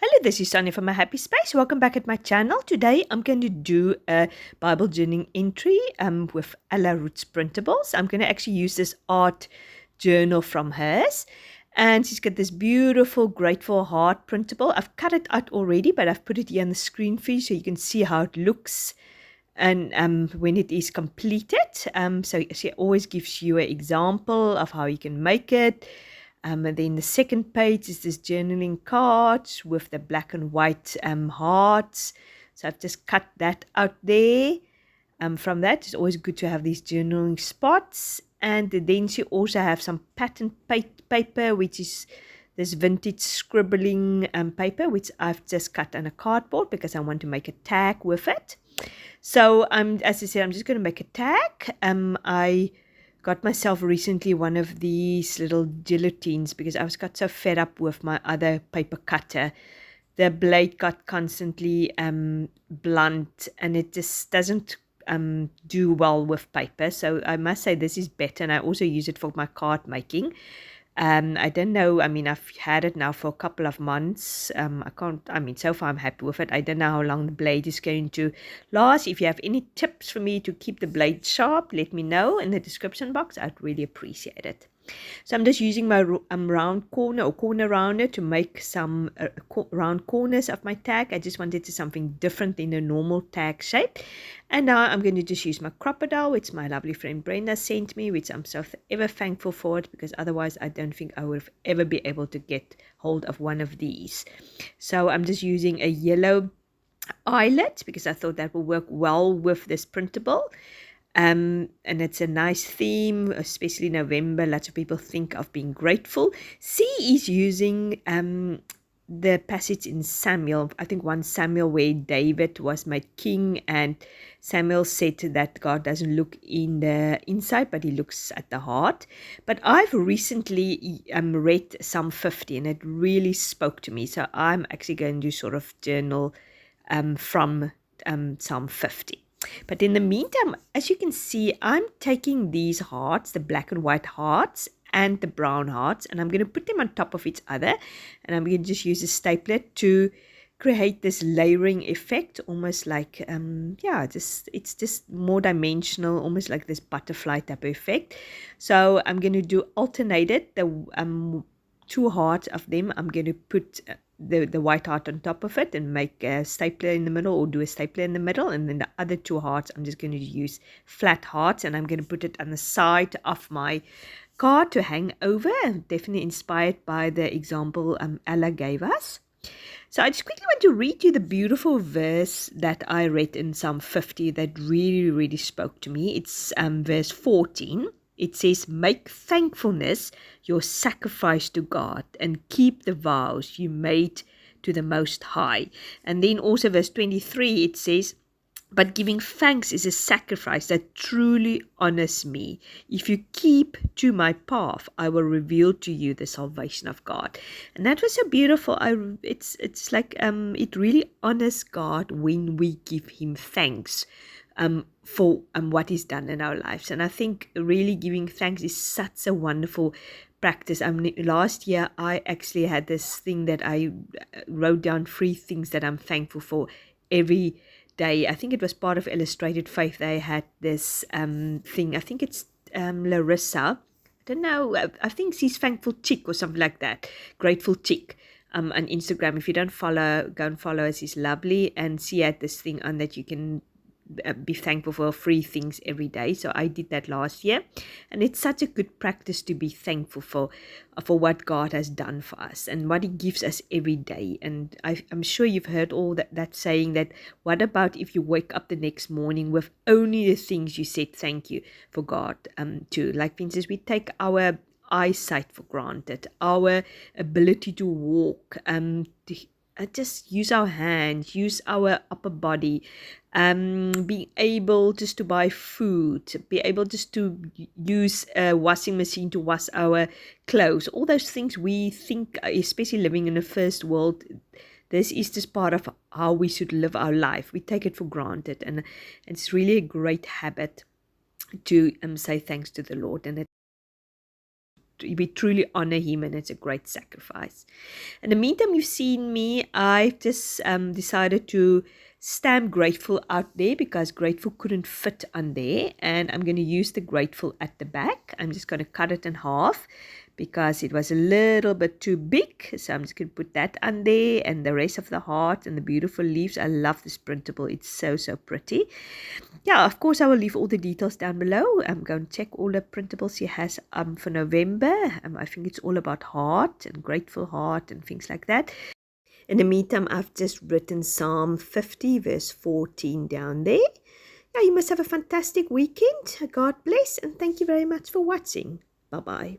Hello, this is Sonja from My Happy Space. Welcome back at my channel. Today I'm going to do a Bible journaling entry with Ella Roetz printables. I'm going to actually use this art journal from hers. And she's got this beautiful Grateful Heart printable. I've cut it out already, but I've put it here on the screen for you so you can see how it looks and when it is completed. So she always gives you an example of how you can make it. And then the second page is this journaling card with the black and white hearts. So I've just cut that out there. From that, it's always good to have these journaling spots. And then she also have some pattern paper, which is this vintage scribbling paper, which I've just cut on a cardboard because I want to make a tag with it. So as I said, I'm just going to make a tag. I got myself recently one of these little guillotines because I got so fed up with my other paper cutter. The blade got constantly blunt and it just doesn't do well with paper. So I must say this is better, and I also use it for my card making. I don't know. I mean, I've had it now for a couple of months. So far I'm happy with it. I don't know how long the blade is going to last. If you have any tips for me to keep the blade sharp, let me know in the description box. I'd really appreciate it. So I'm just using my round corner or corner rounder to make some round corners of my tag. I just wanted to something different than a normal tag shape. And now I'm going to just use my crocodile, which my lovely friend Brenda sent me, which I'm so ever thankful for it, because otherwise I don't think I would have ever be able to get hold of one of these. So I'm just using a yellow eyelet because I thought that will work well with this printable. And it's a nice theme, especially November. Lots of people think of being grateful. C is using the passage in Samuel, I think 1 Samuel, where David was made king, and Samuel said that God doesn't look in the inside, but he looks at the heart. But I've recently read Psalm 50, and it really spoke to me. So I'm actually going to sort of journal from Psalm 50. But in the meantime, as you can see, I'm taking these hearts, the black and white hearts and the brown hearts, and I'm going to put them on top of each other, and I'm going to just use a stapler to create this layering effect, almost like it's just more dimensional, almost like this butterfly type of effect. So I'm going to do alternated. The 2 hearts of them, I'm going to put the white heart on top of it and make a stapler in the middle, or do a stapler in the middle, and then the other 2 hearts I'm just going to use flat hearts, and I'm going to put it on the side of my card to hang over. Definitely inspired by the example Ella gave us. So I just quickly want to read you the beautiful verse that I read in Psalm 50 that really, really spoke to me. It's verse 14. It says, "Make thankfulness your sacrifice to God and keep the vows you made to the Most High." And then also verse 23, it says, "But giving thanks is a sacrifice that truly honors me. If you keep to my path, I will reveal to you the salvation of God." And that was so beautiful. It's like it really honors God when we give him thanks for what he's done in our lives. And I think really giving thanks is such a wonderful practice. Last year I actually had this thing that I wrote down 3 things that I'm thankful for every day. I think it was part of Illustrated Faith. They had this thing. I think it's Larissa. I don't know. I think she's Thankful Chick or something like that. Grateful Chick. On Instagram. If you don't follow, go and follow her. She's lovely. And she had this thing on that you can be thankful for 3 things every day. So I did that last year, and it's such a good practice to be thankful for what God has done for us and what he gives us every day. And I'm sure you've heard all that saying that, what about if you wake up the next morning with only the things you said thank you for God to? Like, for instance, we take our eyesight for granted, our ability to walk, just use our hands, use our upper body, being able just to buy food, be able just to use a washing machine to wash our clothes. All those things we think, especially living in a first world, this is just part of how we should live our life. We take it for granted, and it's really a great habit to say thanks to the Lord. And we truly honor him, and it's a great sacrifice. In the meantime, you've seen me. I've just decided to stamp grateful out there because grateful couldn't fit on there, and I'm going to use the grateful at the back. I'm just going to cut it in half because it was a little bit too big, so I'm just going to put that on there, and the rest of the heart and the beautiful leaves. I love this printable. It's so pretty. Yeah, of course, I will leave all the details down below. I'm going to check all the printables he has for November. I think it's all about heart and grateful heart and things like that. In the meantime, I've just written Psalm 50 verse 14 down there. Yeah, you must have a fantastic weekend. God bless, and thank you very much for watching. Bye-bye.